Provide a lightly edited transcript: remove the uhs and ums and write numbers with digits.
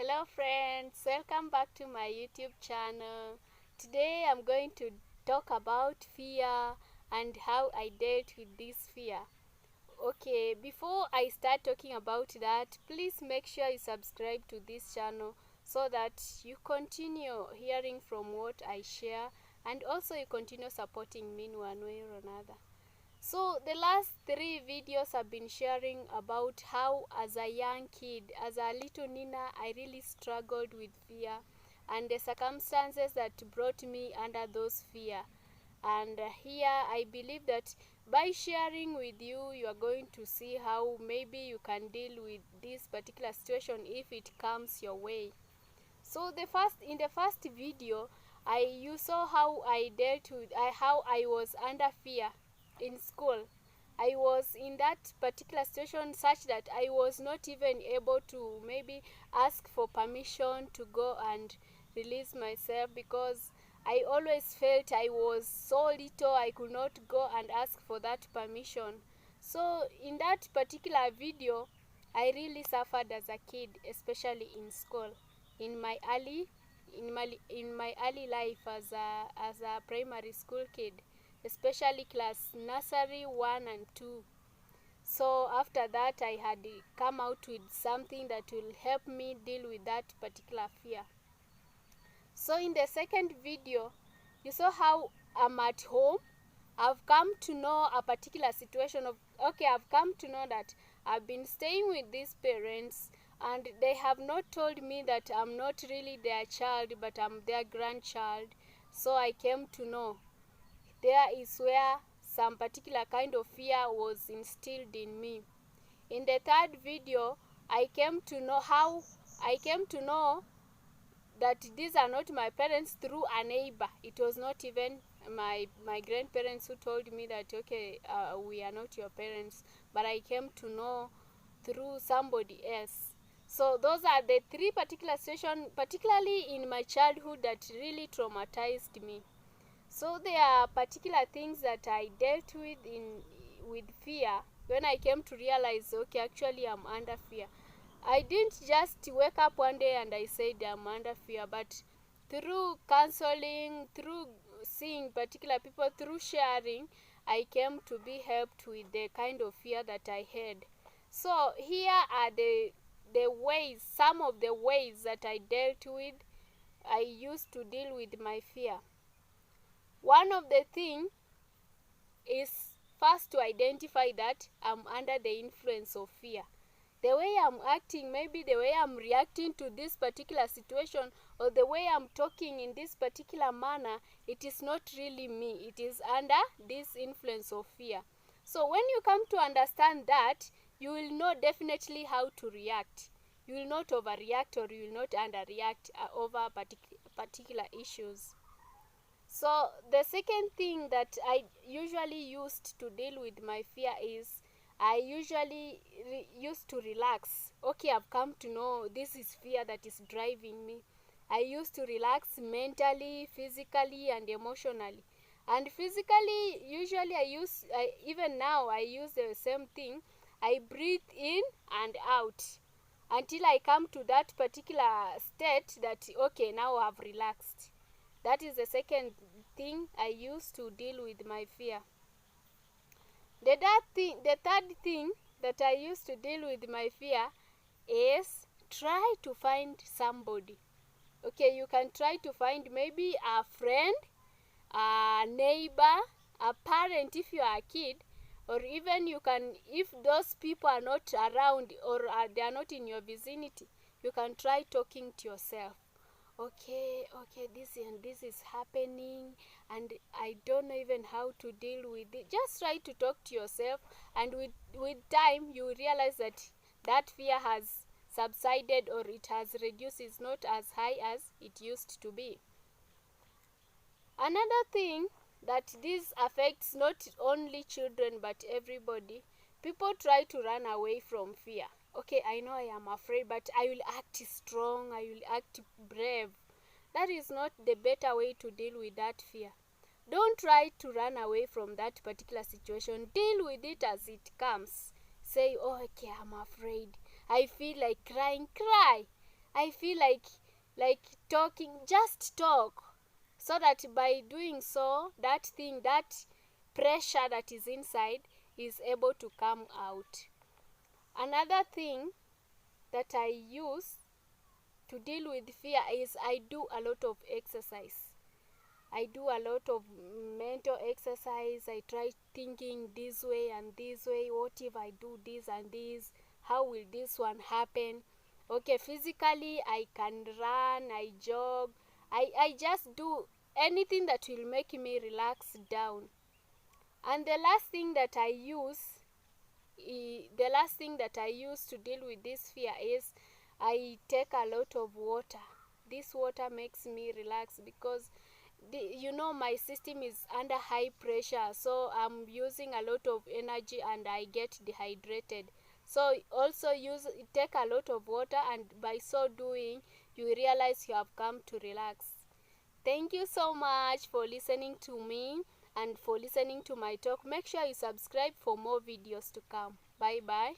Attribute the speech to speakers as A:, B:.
A: Hello friends, welcome back to my YouTube channel. Today I'm going to talk about fear and how I dealt with this fear. Okay, before I start talking about that, please make sure you subscribe to this channel so that you continue hearing from what I share and also you continue supporting me in one way or another. So the last 3 videos I've been sharing about how as a young kid, as a little Nina, I really struggled with fear and the circumstances that brought me under those fear. And here I believe that by sharing with you, you are going to see how maybe you can deal with this particular situation if it comes your way. So in the first video, you saw how I dealt with how I was under fear in school. I was in that particular situation such that I was not even able to maybe ask for permission to go and release myself because I always felt I was so little I could not go and ask for that permission. So in that particular video, I really suffered as a kid, especially in school. In my early life as a primary school kid, especially class nursery 1 and 2. So after that I had come out with something that will help me deal with that particular fear. So in the second video, you saw how I'm at home. I've come to know a particular situation of, I've come to know that I've been staying with these parents and they have not told me that I'm not really their child but I'm their grandchild. So I came to know there is where some particular kind of fear was instilled in me. In the third video, I came to know that these are not my parents through a neighbor. It was not even my grandparents who told me that we are not your parents, but I came to know through somebody else. So those are the 3 particular situations, particularly in my childhood, that really traumatized me. So there are particular things that I dealt with fear when I came to realize, actually I'm under fear. I didn't just wake up one day and I said I'm under fear, but through counseling, through seeing particular people, through sharing, I came to be helped with the kind of fear that I had. So here are some of the ways that I dealt with, I used to deal with my fear. One of the things is first to identify that I'm under the influence of fear. The way I'm acting, maybe the way I'm reacting to this particular situation or the way I'm talking in this particular manner, it is not really me. It is under this influence of fear. So when you come to understand that, you will know definitely how to react. You will not overreact or you will not underreact over particular issues. So the second thing that I usually used to deal with my fear is I usually used to relax. I've come to know this is fear that is driving me. I used to relax mentally, physically, and emotionally. And physically, usually even now I use the same thing. I breathe in and out until I come to that particular state that, now I've relaxed. That is the second thing I use to deal with my fear. The third thing that I use to deal with my fear is try to find somebody. You can try to find maybe a friend, a neighbor, a parent if you are a kid, or even you can, if those people are not around or they are not in your vicinity, you can try talking to yourself. This is happening and I don't know even how to deal with it. Just try to talk to yourself, and with time you realize that fear has subsided or it has reduced. It's not as high as it used to be. Another thing that this affects not only children but everybody, people try to run away from fear. I know I am afraid, but I will act strong, I will act brave. That is not the better way to deal with that fear. Don't try to run away from that particular situation. Deal with it as it comes. Say, I'm afraid. I feel like crying, cry. I feel like talking, just talk, so that by doing so, that thing, that pressure that is inside is able to come out. Another thing that I use to deal with fear is I do a lot of exercise. I do a lot of mental exercise. I try thinking this way and this way. What if I do this and this? How will this one happen? Okay, physically I can run, I jog. I just do anything that will make me relax down. And the last thing that I use to deal with this fear is I take a lot of water. This water makes me relax because my system is under high pressure, so I'm using a lot of energy and I get dehydrated. So also take a lot of water, and by so doing you realize you have come to relax. Thank you so much for listening to me and for listening to my talk. Make sure you subscribe for more videos to come. Bye bye.